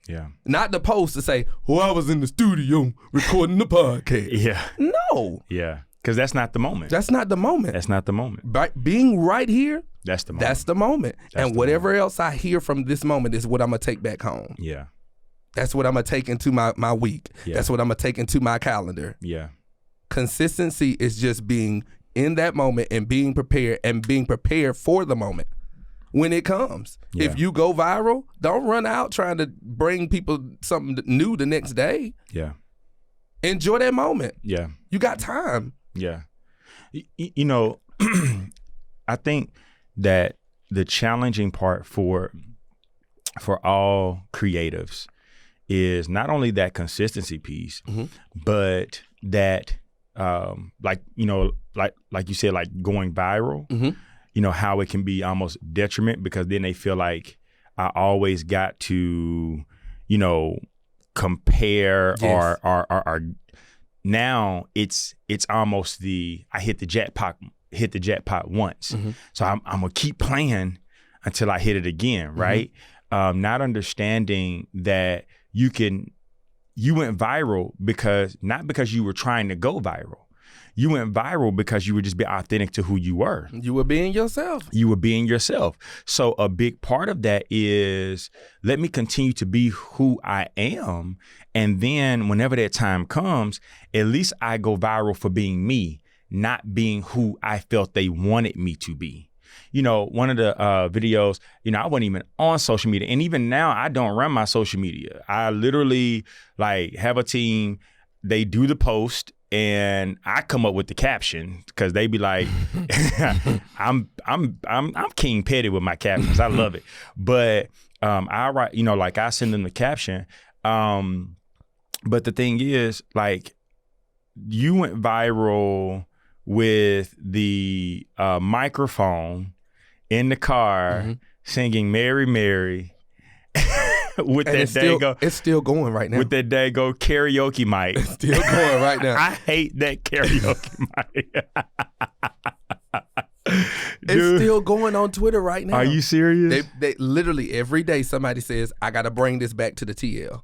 [SPEAKER 2] Yeah. Not the post to say, oh, I was in the studio recording the podcast. Yeah. No.
[SPEAKER 1] Yeah. Because that's not the moment.
[SPEAKER 2] That's not the moment.
[SPEAKER 1] That's not the moment.
[SPEAKER 2] Being right here,
[SPEAKER 1] that's the moment.
[SPEAKER 2] That's the moment. And whatever else I hear from this moment is what I'm going to take back home.
[SPEAKER 1] Yeah.
[SPEAKER 2] That's what I'm going to take into my week. Yeah. That's what I'm going to take into my calendar. Yeah. Consistency is just being in that moment and being prepared for the moment when it comes. Yeah. If you go viral, don't run out trying to bring people something new the next day. Yeah. Enjoy that moment. Yeah. You got time.
[SPEAKER 1] Yeah. You know, I think that the challenging part for all creatives is not only that consistency piece, mm-hmm. but that like you said, like going viral, mm-hmm. you know, how it can be almost detriment because then they feel like I always got to, you know, compare or now it's almost I hit the jackpot hit the jackpot once. So I'm gonna keep playing until I hit it again, right? Not understanding that you went viral not because you were trying to go viral. You went viral because you were just being authentic to who you were.
[SPEAKER 2] You were being yourself.
[SPEAKER 1] You were being yourself. So a big part of that is, let me continue to be who I am. And then whenever that time comes, at least I go viral for being me, not being who I felt they wanted me to be. You know, one of the videos, you know, I wasn't even on social media. And even now, I don't run my social media. I literally like have a team. They do the post. And I come up with the caption because they be like, I'm King Petty with my captions. I love it. But I write, you know, like I send them the caption. But the thing is, like, you went viral with the microphone in the car singing Mary, Mary. With
[SPEAKER 2] and
[SPEAKER 1] that
[SPEAKER 2] it's still going right now.
[SPEAKER 1] With that dago karaoke mic.
[SPEAKER 2] It's still going right now.
[SPEAKER 1] I hate that karaoke mic.
[SPEAKER 2] It's still going on Twitter right now.
[SPEAKER 1] Are you serious?
[SPEAKER 2] They literally every day somebody says, I got to bring this back to the TL.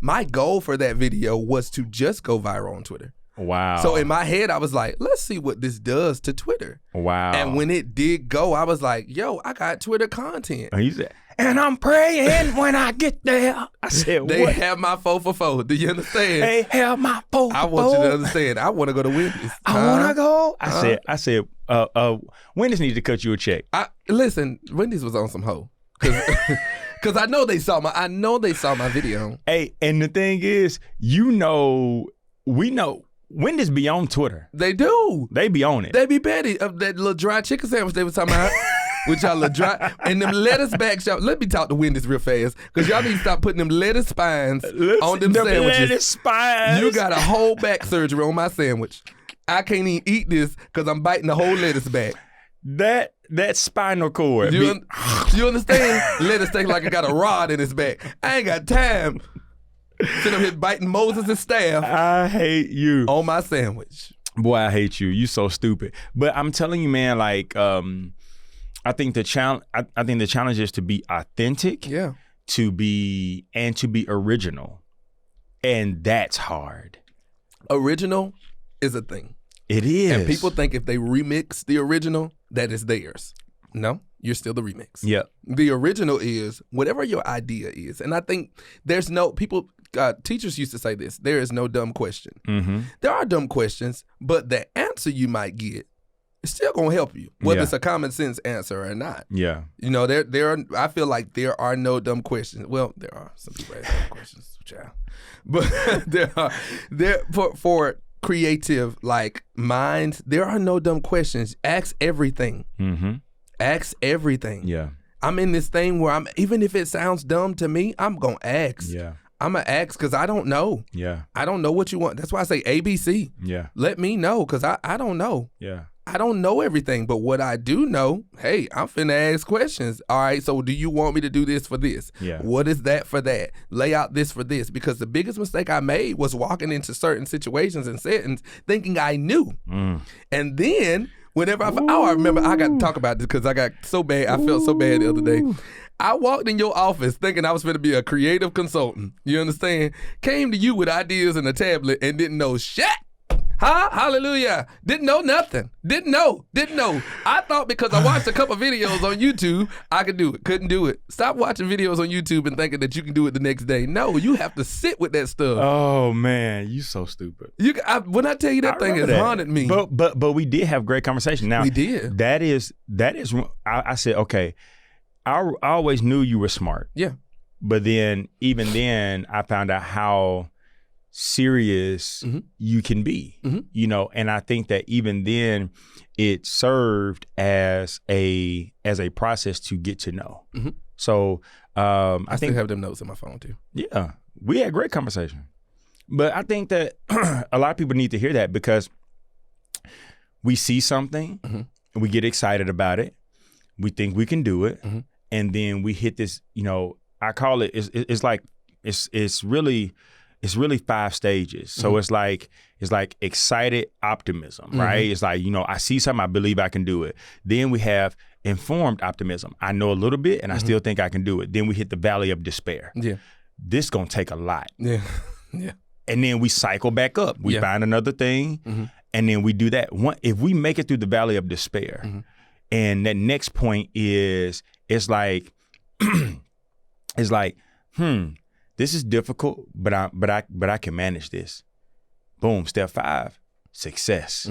[SPEAKER 2] My goal for that video was to just go viral on Twitter.
[SPEAKER 1] Wow.
[SPEAKER 2] So in my head, I was like, let's see what this does to Twitter.
[SPEAKER 1] Wow.
[SPEAKER 2] And when it did go, I was like, yo, I got Twitter content.
[SPEAKER 1] And he said, and I'm praying when I get there. I said,
[SPEAKER 2] they
[SPEAKER 1] what?
[SPEAKER 2] have my 4 for 4. Do you understand?
[SPEAKER 1] They have my 4 for 4.
[SPEAKER 2] I want you to understand. I want to go to Wendy's.
[SPEAKER 1] I want to go. I said, Wendy's need to cut you a check.
[SPEAKER 2] Listen, Wendy's was on some hoe. Because I know they saw my video.
[SPEAKER 1] Hey, and the thing is, you know, we know Wendy's be on Twitter.
[SPEAKER 2] They do.
[SPEAKER 1] They be on it.
[SPEAKER 2] They be petty. That little dry chicken sandwich they was talking about. With y'all little dry and them lettuce bags. Y'all, let me talk to Wendy's real fast because y'all need to stop putting them lettuce spines on them sandwiches.
[SPEAKER 1] Lettuce spines.
[SPEAKER 2] You got a whole back surgery on my sandwich. I can't even eat this because I'm biting the whole lettuce back.
[SPEAKER 1] That spinal cord.
[SPEAKER 2] You understand? Lettuce tastes like it got a rod in its back. I ain't got time. Sitting up here biting Moses' staff.
[SPEAKER 1] I hate you.
[SPEAKER 2] On my sandwich.
[SPEAKER 1] Boy, I hate you. You so stupid. But I'm telling you, man, like, I think the challenge is to be authentic, to be original, and that's hard.
[SPEAKER 2] Original is a thing.
[SPEAKER 1] It is,
[SPEAKER 2] and people think if they remix the original, that is theirs. No, you're still the remix.
[SPEAKER 1] Yep.
[SPEAKER 2] The original is whatever your idea is, and I think there's no people. Teachers used to say this: there is no dumb question. There are dumb questions, but the answer you might get. It's still gonna help you, whether it's a common sense answer or not. Yeah, you know, there are. I feel like there are no dumb questions. Well, there are some people ask dumb questions, child, but for creative like minds, there are no dumb questions. Ask everything. Ask everything. Yeah, I'm in this thing where even if it sounds dumb to me, I'm gonna ask. Yeah. I'm going to ask because I don't know. Yeah. I don't know what you want. That's why I say ABC. Yeah. Let me know because I don't know. Yeah. I don't know everything, but what I do know, hey, I'm finna ask questions. All right, so do you want me to do this for this? Yeah. What is that for that? Lay out this for this. Because the biggest mistake I made was walking into certain situations and settings thinking I knew. And then whenever I remember, I got to talk about this because I got so bad. I felt so bad the other day. I walked in your office thinking I was going to be a creative consultant. You understand? Came to you with ideas and a tablet and didn't know shit. Huh? Hallelujah. Didn't know nothing. Didn't know. I thought because I watched a couple videos on YouTube, I could do it. Couldn't do it. Stop watching videos on YouTube and thinking that you can do it the next day. No, you have to sit with that stuff.
[SPEAKER 1] Oh, man. You so stupid.
[SPEAKER 2] When I tell you that thing has haunted me.
[SPEAKER 1] But we did have great conversation. Now,
[SPEAKER 2] we did.
[SPEAKER 1] That is. I said, okay, I always knew you were smart. Yeah. But then, even then, I found out how serious you can be, you know, and I think that even then it served as a process to get to know. So I think
[SPEAKER 2] still have them notes on my phone too.
[SPEAKER 1] Yeah, we had great conversation, but I think that a lot of people need to hear that because we see something, and we get excited about it, we think we can do it, and then we hit this. You know, I call it. It's like it's really. it's really 5 stages. So it's like excited optimism, right? It's like, I see something, I believe I can do it. Then we have informed optimism. I know a little bit and I still think I can do it. Then we hit the valley of despair.
[SPEAKER 2] Yeah.
[SPEAKER 1] This gonna take a lot.
[SPEAKER 2] Yeah. Yeah.
[SPEAKER 1] And then we cycle back up. We find another thing, and then we do that. If we make it through the valley of despair, and that next point is, it's like, this is difficult, but I can manage this. Boom. Step 5, success.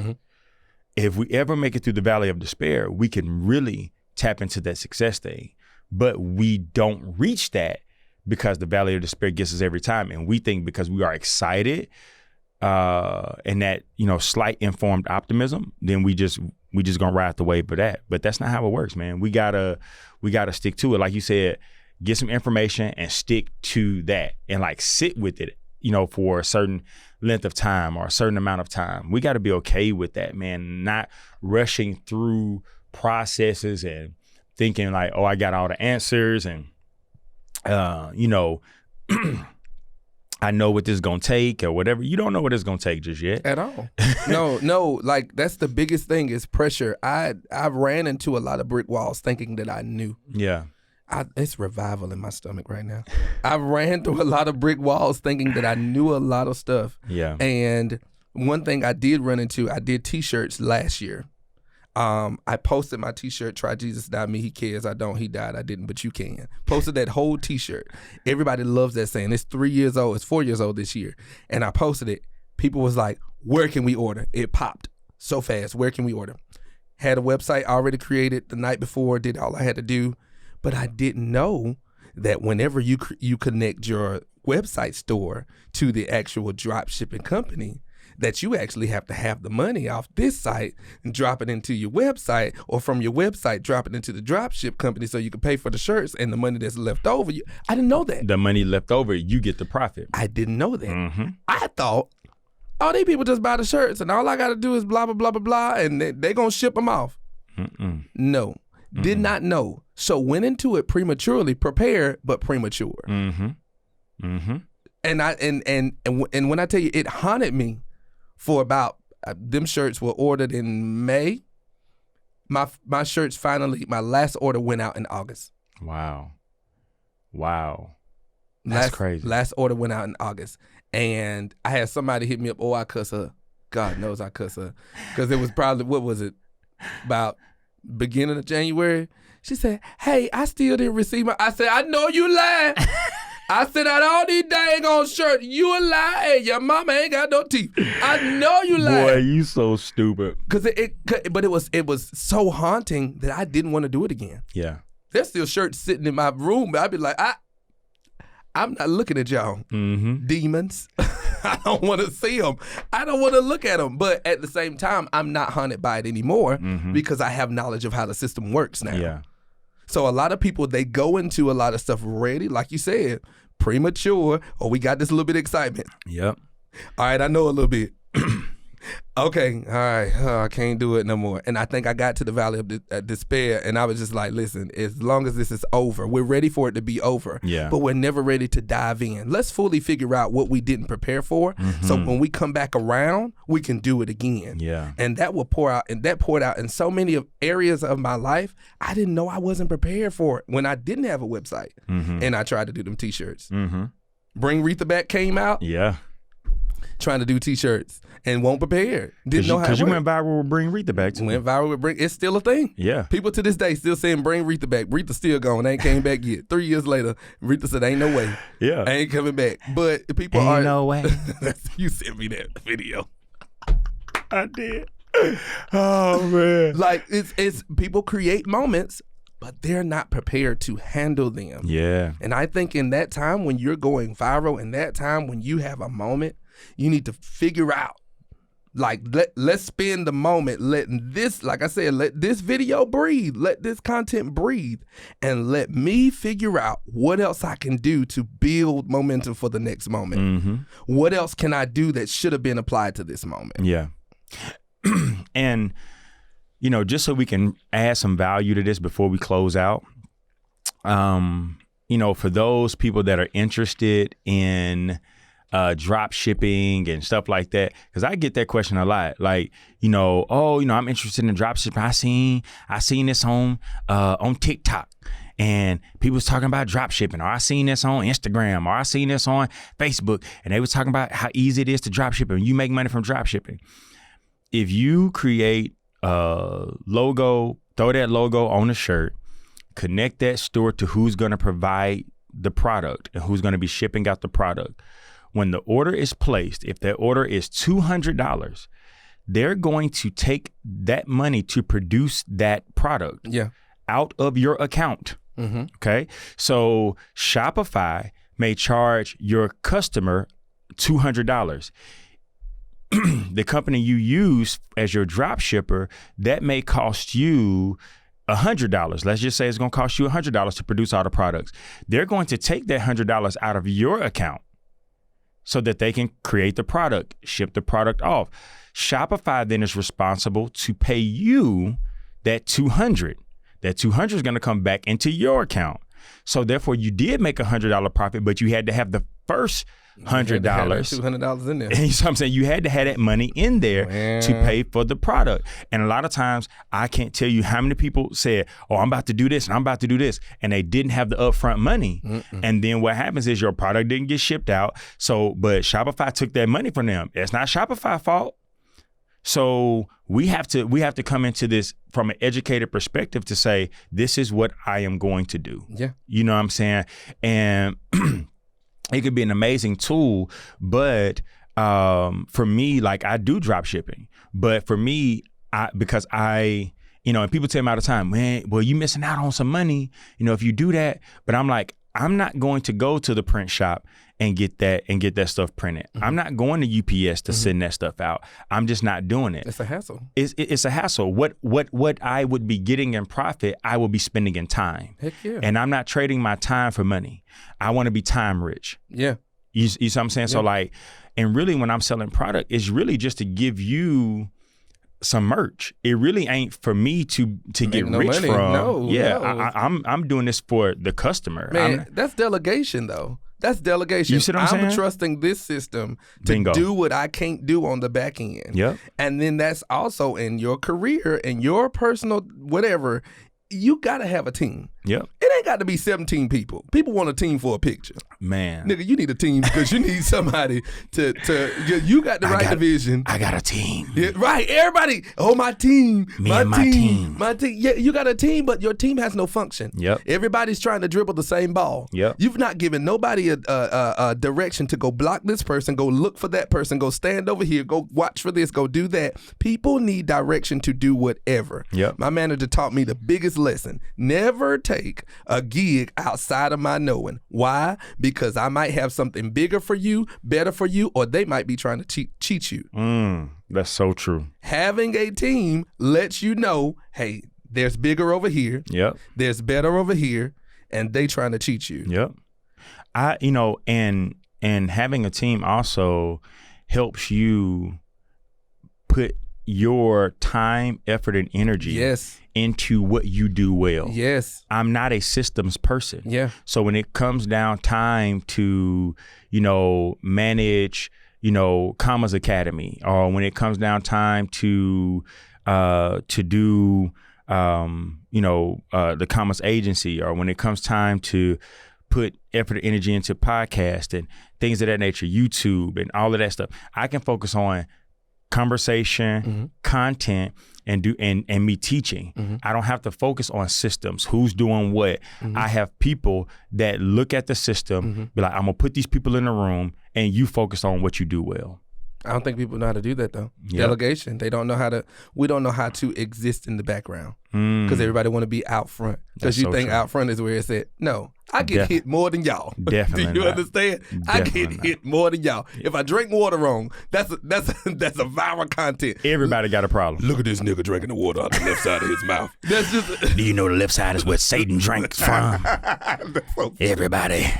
[SPEAKER 1] If we ever make it through the valley of despair, we can really tap into that success thing. But we don't reach that because the valley of despair gets us every time. And we think because we are excited and that, slight informed optimism, then we just gonna ride the wave of that. But that's not how it works, man. We gotta stick to it. Like you said, get some information and stick to that and like sit with it, for a certain length of time or a certain amount of time. We got to be okay with that, man. Not rushing through processes and thinking like, oh, I got all the answers and, I know what this is going to take or whatever. You don't know what it's going to take just yet.
[SPEAKER 2] At all. No, like that's the biggest thing is pressure. I ran into a lot of brick walls thinking that I knew.
[SPEAKER 1] Yeah.
[SPEAKER 2] It's revival in my stomach right now. I ran through a lot of brick walls thinking that I knew a lot of stuff.
[SPEAKER 1] Yeah.
[SPEAKER 2] And one thing I did run into, I did T-shirts last year. I posted my T-shirt, Try Jesus, Not Me, He Cares, I Don't, He Died, I Didn't, But You Can. Posted that whole T-shirt. Everybody loves that saying. It's 3 years old. It's 4 years old this year. And I posted it. People was like, where can we order? It popped so fast. Where can we order? Had a website already created the night before, did all I had to do. But I didn't know that whenever you connect your website store to the actual drop shipping company, that you actually have to have the money off this site and drop it into your website, or from your website drop it into the drop ship company so you can pay for the shirts and the money that's left over. I didn't know that.
[SPEAKER 1] The money left over, you get the profit.
[SPEAKER 2] I didn't know that. I thought, oh, these people just buy the shirts and all I got to do is blah, blah, blah, blah, blah, and they're going to ship them off. No. Did not know. So went into it prematurely, prepared but premature. And when I tell you, it haunted me for about them shirts were ordered in May. My shirts finally, my last order went out in August.
[SPEAKER 1] Wow. That's crazy.
[SPEAKER 2] Last order went out in August, and I had somebody hit me up. Oh, I cuss her. God knows I cuss her, because it was probably, what was it, about beginning of January. She said, hey, I still didn't receive my. I said, I know you lied. I said, out of all these dang on shirts, you a lie. Hey, your mama ain't got no teeth. I know you lied.
[SPEAKER 1] Boy, you so stupid.
[SPEAKER 2] But it was so haunting that I didn't want to do it again.
[SPEAKER 1] Yeah.
[SPEAKER 2] There's still shirts sitting in my room, but I'd be like, I'm not looking at y'all, demons. I don't want to see them. I don't want to look at them. But at the same time, I'm not haunted by it anymore because I have knowledge of how the system works now.
[SPEAKER 1] Yeah.
[SPEAKER 2] So a lot of people, they go into a lot of stuff ready, like you said, premature, or we got this little bit of excitement.
[SPEAKER 1] Yep.
[SPEAKER 2] All right, I know a little bit. Okay, all right, I can't do it no more. And I think I got to the valley of despair, and I was just like, listen, as long as this is over, we're ready for it to be over, but we're never ready to dive in. Let's fully figure out what we didn't prepare for, so when we come back around, we can do it again.
[SPEAKER 1] Yeah.
[SPEAKER 2] And that will pour out, and that poured out in so many areas of my life. I didn't know I wasn't prepared for it when I didn't have a website, and I tried to do them T-shirts. Bring Retha Back came out.
[SPEAKER 1] Yeah.
[SPEAKER 2] Trying to do T-shirts and won't prepare. Didn't know how.
[SPEAKER 1] Because you went viral with Bring Retha Back too.
[SPEAKER 2] Went viral with Bring. It's still a thing.
[SPEAKER 1] Yeah.
[SPEAKER 2] People to this day still saying Bring Retha Back. Retha's still gone. Ain't came back yet. 3 years later, Retha said, ain't no way.
[SPEAKER 1] Yeah.
[SPEAKER 2] Ain't coming back. But people
[SPEAKER 1] ain't no way.
[SPEAKER 2] You sent me that video.
[SPEAKER 1] I did. Oh man.
[SPEAKER 2] Like it's people create moments, but they're not prepared to handle them.
[SPEAKER 1] Yeah.
[SPEAKER 2] And I think in that time when you're going viral, in that time when you have a moment, you need to figure out, like, let's spend the moment letting this, like I said, let this video breathe, let this content breathe, and let me figure out what else I can do to build momentum for the next moment. What else can I do that should have been applied to this moment?
[SPEAKER 1] Yeah. And, you know, just so we can add some value to this before we close out, you know, for those people that are interested in drop shipping and stuff like that? Because I get that question a lot. Like, I'm interested in drop shipping. I seen this on TikTok. And people was talking about drop shipping, or I seen this on Instagram, or I seen this on Facebook, and they was talking about how easy it is to drop ship, and you make money from drop shipping. If you create a logo, throw that logo on a shirt, connect that store to who's going to provide the product and who's going to be shipping out the product. When the order is placed, if that order is $200, they're going to take that money to produce that product out of your account. Mm-hmm. Okay. So Shopify may charge your customer $200. The company you use as your drop shipper, that may cost you $100. Let's just say it's going to cost you $100 to produce all the products. They're going to take that $100 out of your account so that they can create the product, ship the product off. Shopify then is responsible to pay you that $200. That $200 is going to come back into your account. So therefore, you did make $100 profit, but you had to have the first $100.
[SPEAKER 2] $200 in there.
[SPEAKER 1] And you know what I'm saying? You had to have that money in there to pay for the product. And a lot of times, I can't tell you how many people said, oh, I'm about to do this and I'm about to do this. And they didn't have the upfront money. And then what happens is your product didn't get shipped out. But Shopify took that money from them. It's not Shopify's fault. So we have to come into this from an educated perspective to say, this is what I am going to do.
[SPEAKER 2] Yeah.
[SPEAKER 1] You know what I'm saying? And it could be an amazing tool, but for me, like I do drop shipping, but for me, because and people tell me all the time, man, well, you missing out on some money, if you do that. But I'm like, I'm not going to go to the print shop and get that stuff printed. Mm-hmm. I'm not going to UPS to send that stuff out. I'm just not doing it.
[SPEAKER 2] It's a hassle.
[SPEAKER 1] It's a hassle. What I would be getting in profit, I will be spending in time.
[SPEAKER 2] Heck yeah.
[SPEAKER 1] And I'm not trading my time for money. I want to be time rich.
[SPEAKER 2] Yeah.
[SPEAKER 1] You see what I'm saying? Yeah. So like, and really when I'm selling product, it's really just to give you some merch. It really ain't for me to get
[SPEAKER 2] no
[SPEAKER 1] rich
[SPEAKER 2] money.
[SPEAKER 1] from.
[SPEAKER 2] No,
[SPEAKER 1] yeah,
[SPEAKER 2] no.
[SPEAKER 1] I'm doing this for the customer.
[SPEAKER 2] Man, that's delegation though. That's delegation.
[SPEAKER 1] You see what I'm saying?
[SPEAKER 2] Trusting this system to do what I can't do on the back end.
[SPEAKER 1] Yep.
[SPEAKER 2] And then that's also in your career and your personal whatever. You gotta have a team.
[SPEAKER 1] Yep.
[SPEAKER 2] It ain't got to be 17 people. People want a team for a picture.
[SPEAKER 1] Man.
[SPEAKER 2] Nigga, you need a team because you need somebody to you got the right division.
[SPEAKER 1] I got a team.
[SPEAKER 2] Yeah, right. Everybody. Oh, my team.
[SPEAKER 1] My team.
[SPEAKER 2] My team. Yeah, you got a team, but your team has no function.
[SPEAKER 1] Yep.
[SPEAKER 2] Everybody's trying to dribble the same ball.
[SPEAKER 1] Yep.
[SPEAKER 2] You've not given nobody a direction to go block this person, go look for that person, go stand over here, go watch for this, go do that. People need direction to do whatever.
[SPEAKER 1] Yep.
[SPEAKER 2] My manager taught me the biggest lesson. Never take a gig outside of my knowing. Why? Because I might have something bigger for you, better for you, or they might be trying to cheat you.
[SPEAKER 1] That's so true. Having
[SPEAKER 2] a team lets you know, hey, there's bigger over here.
[SPEAKER 1] Yep.
[SPEAKER 2] There's better over here, and they trying to cheat you.
[SPEAKER 1] Yep. And having a team also helps you put your time, effort, and energy into what you do well.
[SPEAKER 2] Yes.
[SPEAKER 1] I'm not a systems person.
[SPEAKER 2] Yeah.
[SPEAKER 1] So when it comes down time to, manage, Commas Academy, or when it comes down time to do, the Commas Agency, or when it comes time to put effort and energy into podcast and things of that nature, YouTube and all of that stuff, I can focus on conversation, content, and me teaching. I don't have to focus on systems, who's doing what. I have people that look at the system, be like, I'm gonna put these people in a room and you focus on what you do well.
[SPEAKER 2] I don't think people know how to do that though.
[SPEAKER 1] Yep.
[SPEAKER 2] Delegation. They don't know how to. We don't know how to exist in the background because everybody want to be out front. Because you think out front is where it's at. No, I get hit more than y'all.
[SPEAKER 1] Definitely.
[SPEAKER 2] Do you understand? I get hit more than y'all. If I drink water wrong, that's a viral content.
[SPEAKER 1] Everybody got a problem.
[SPEAKER 2] Look at this nigga drinking the water out the left side of his mouth. That's just.
[SPEAKER 1] Do you know the left side is where Satan drinks from? Everybody.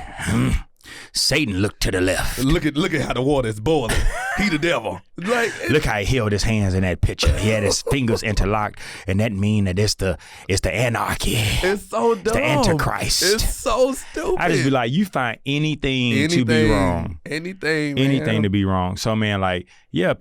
[SPEAKER 1] Satan looked to the left.
[SPEAKER 2] Look at how the water is boiling. He the devil. Like,
[SPEAKER 1] look how he held his hands in that picture. He had his fingers interlocked, and that mean that it's the anarchy.
[SPEAKER 2] It's so dumb.
[SPEAKER 1] It's the Antichrist.
[SPEAKER 2] It's so stupid.
[SPEAKER 1] I just be like, you find anything to be wrong.
[SPEAKER 2] Anything, man.
[SPEAKER 1] Anything to be wrong. So, man, like, yeah,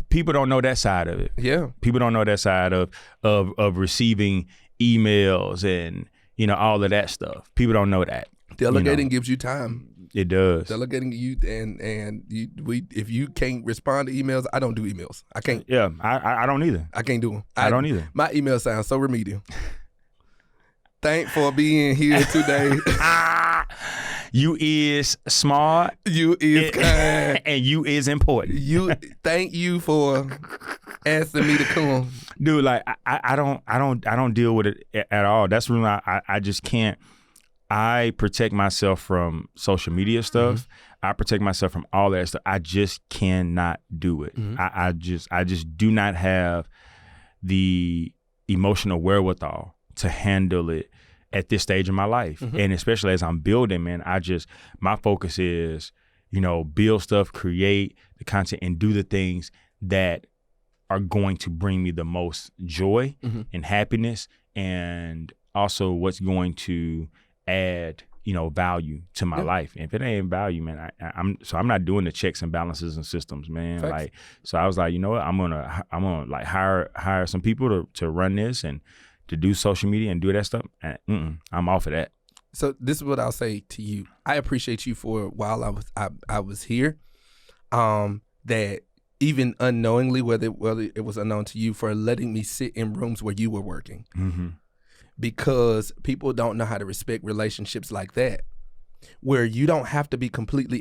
[SPEAKER 1] people don't know that side of it.
[SPEAKER 2] Yeah.
[SPEAKER 1] People don't know that side of receiving emails and, you know, all of that stuff. People don't know that.
[SPEAKER 2] Delegating gives you time.
[SPEAKER 1] It does.
[SPEAKER 2] Delegating you if you can't respond to emails, I don't do emails. I can't.
[SPEAKER 1] Yeah, I don't either.
[SPEAKER 2] I can't do them.
[SPEAKER 1] I don't either.
[SPEAKER 2] My email sounds so remedial. Thanks for being here today.
[SPEAKER 1] You is smart. You is kind. And you is important.
[SPEAKER 2] Thank you for asking me to come.
[SPEAKER 1] Dude, like I don't deal with it at all. That's when I just can't. I protect myself from social media stuff. Mm-hmm. I protect myself from all that stuff. I just cannot do it. Mm-hmm. I just do not have the emotional wherewithal to handle it at this stage of my life. Mm-hmm. And especially as I'm building, man, my focus is, you know, build stuff, create the content, and do the things that are going to bring me the most joy and happiness, and also what's going to add, you know, value to my life. And if it ain't value, man, I'm not doing the checks and balances and systems, man. Thanks. Like, so I was like, you know what, I'm gonna like hire some people to run this and to do social media and do that stuff. And I'm off of that.
[SPEAKER 2] So this is what I'll say to you. I appreciate you for while I was here. That even unknowingly, whether it was unknown to you, for letting me sit in rooms where you were working. Mm-hmm. Because people don't know how to respect relationships like that, where you don't have to be completely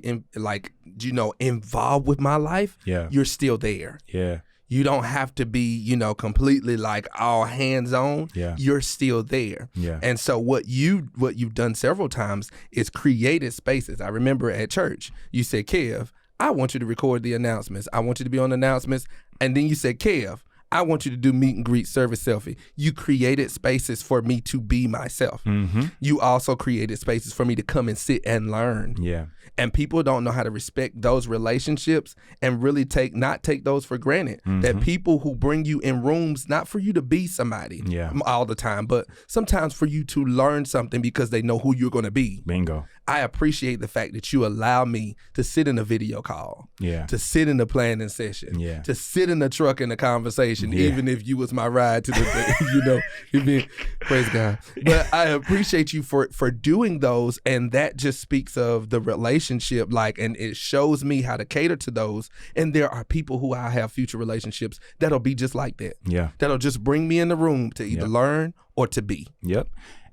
[SPEAKER 2] involved with my life. Yeah, you're still there. Yeah, you don't have to be, completely like all hands on. Yeah, you're still there. Yeah, and so what you've done several times is created spaces. I remember at church you said, Kev, I want you to record the announcements. I want you to be on announcements, and then you said, Kev, I want you to do meet and greet, service, selfie. You created spaces for me to be myself. Mm-hmm. You also created spaces for me to come and sit and learn. Yeah. And people don't know how to respect those relationships and really not take those for granted. Mm-hmm. That people who bring you in rooms, not for you to be somebody all the time, but sometimes for you to learn something because they know who you're going to be.
[SPEAKER 1] Bingo.
[SPEAKER 2] I appreciate the fact that you allow me to sit in a video call, to sit in a planning session, to sit in the truck in a conversation, even if you was my ride to the, praise God. But I appreciate you for doing those, and that just speaks of the relationship, and it shows me how to cater to those. And there are people who I have future relationships that'll be just like that. Yeah, that'll just bring me in the room to either learn or to be.
[SPEAKER 1] Yep.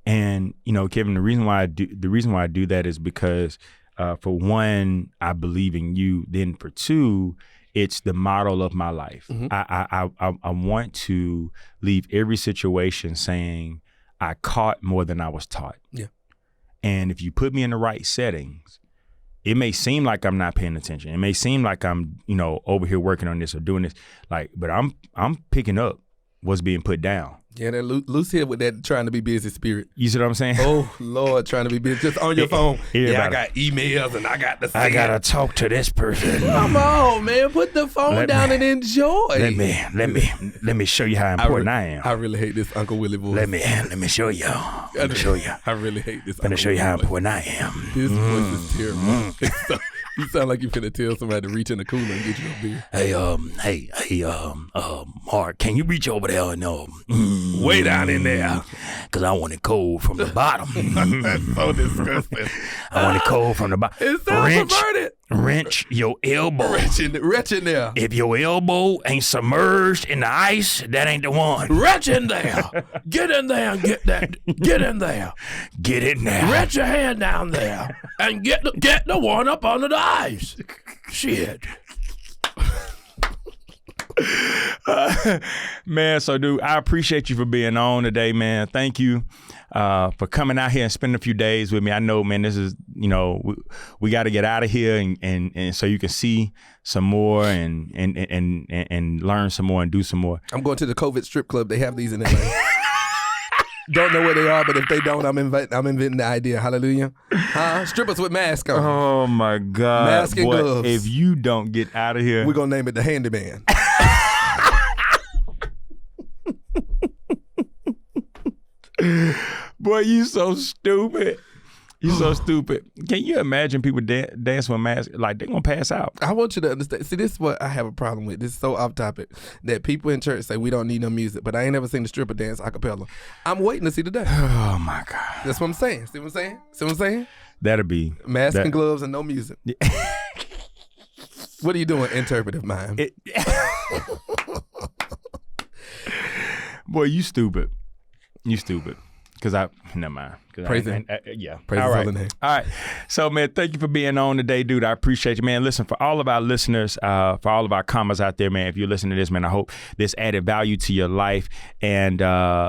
[SPEAKER 1] And, Kevin, the reason why I do that is because, for one, I believe in you. Then for two, it's the model of my life. Mm-hmm. I want to leave every situation saying I caught more than I was taught. Yeah. And if you put me in the right settings, it may seem like I'm not paying attention. It may seem like I'm, over here working on this or doing this, but I'm picking up what's being put down.
[SPEAKER 2] Yeah, that loose here with that trying to be busy spirit.
[SPEAKER 1] You see what I'm saying?
[SPEAKER 2] Oh, Lord, trying to be busy. Just on your phone. I got emails and I got to
[SPEAKER 1] I got to talk to this person.
[SPEAKER 2] Come on, man. Put the phone down and enjoy.
[SPEAKER 1] Let me show you how important I am.
[SPEAKER 2] I really hate this Uncle Willie voice.
[SPEAKER 1] Let me show you. Let me show you.
[SPEAKER 2] I really hate this.
[SPEAKER 1] Let me show you how important I am.
[SPEAKER 2] This voice is terrible. You sound like you're finna tell somebody to reach in the cooler and get you a beer.
[SPEAKER 1] Mark, can you reach over there and
[SPEAKER 2] way down in there?
[SPEAKER 1] Because I want it cold from the bottom.
[SPEAKER 2] That's so disgusting.
[SPEAKER 1] I want it cold from the bottom.
[SPEAKER 2] It sounds perverted.
[SPEAKER 1] Wrench your elbow.
[SPEAKER 2] Wrench in there.
[SPEAKER 1] If your elbow ain't submerged in the ice, that ain't the one.
[SPEAKER 2] Wrench in there. Get in there and get that. Get in there.
[SPEAKER 1] Get in there.
[SPEAKER 2] Wrench your hand down there and get the one up under the ice. Shit.
[SPEAKER 1] Man, so dude, I appreciate you for being on today, man. Thank you for coming out here and spending a few days with me. I know, man, this is, we got to get out of here and so you can see some more and learn some more and do some more.
[SPEAKER 2] I'm going to the COVID strip club. They have these in Atlanta. don't know where they are, but if they don't, I'm inventing the idea. Hallelujah. Strippers with masks on.
[SPEAKER 1] Oh my God.
[SPEAKER 2] Mask and gloves.
[SPEAKER 1] If you don't get out of here.
[SPEAKER 2] We're going to name it the Handyman.
[SPEAKER 1] Boy, you so stupid. You so stupid. Can you imagine people dance with masks? Like, they're going to pass out.
[SPEAKER 2] I want you to understand. See, this is what I have a problem with. This is so off topic that people in church say we don't need no music, but I ain't never seen a stripper dance a cappella. I'm waiting to see the day.
[SPEAKER 1] Oh, my God.
[SPEAKER 2] That's what I'm saying. See what I'm saying? See what I'm saying?
[SPEAKER 1] That'll be.
[SPEAKER 2] Mask and gloves and no music. What are you doing, interpretive mind?
[SPEAKER 1] Boy, you stupid. You stupid. Because never mind.
[SPEAKER 2] Praise him.
[SPEAKER 1] Yeah.
[SPEAKER 2] Praise
[SPEAKER 1] all
[SPEAKER 2] his
[SPEAKER 1] right.
[SPEAKER 2] holy name.
[SPEAKER 1] All right. So, man, thank you for being on today, dude. I appreciate you, man. Listen, for all of our listeners, for all of our commas out there, man, if you're listening to this, man, I hope this added value to your life. And,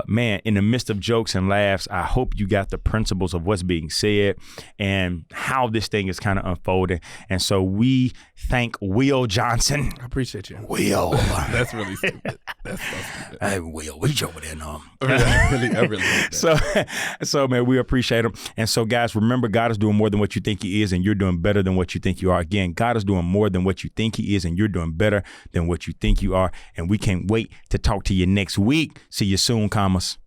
[SPEAKER 1] man, in the midst of jokes and laughs, I hope you got the principles of what's being said and how this thing is kind of unfolding. And so we thank Will Johnson.
[SPEAKER 2] I appreciate you.
[SPEAKER 1] Will.
[SPEAKER 2] That's really stupid. That's so stupid.
[SPEAKER 1] Hey, Will, we over there now.
[SPEAKER 2] I really like that.
[SPEAKER 1] So, man, we appreciate him. And so, guys, remember, God is doing more than what you think he is, and you're doing better than what you think you are. Again, God is doing more than what you think he is, and you're doing better than what you think you are. And we can't wait to talk to you next week. See you soon, commas.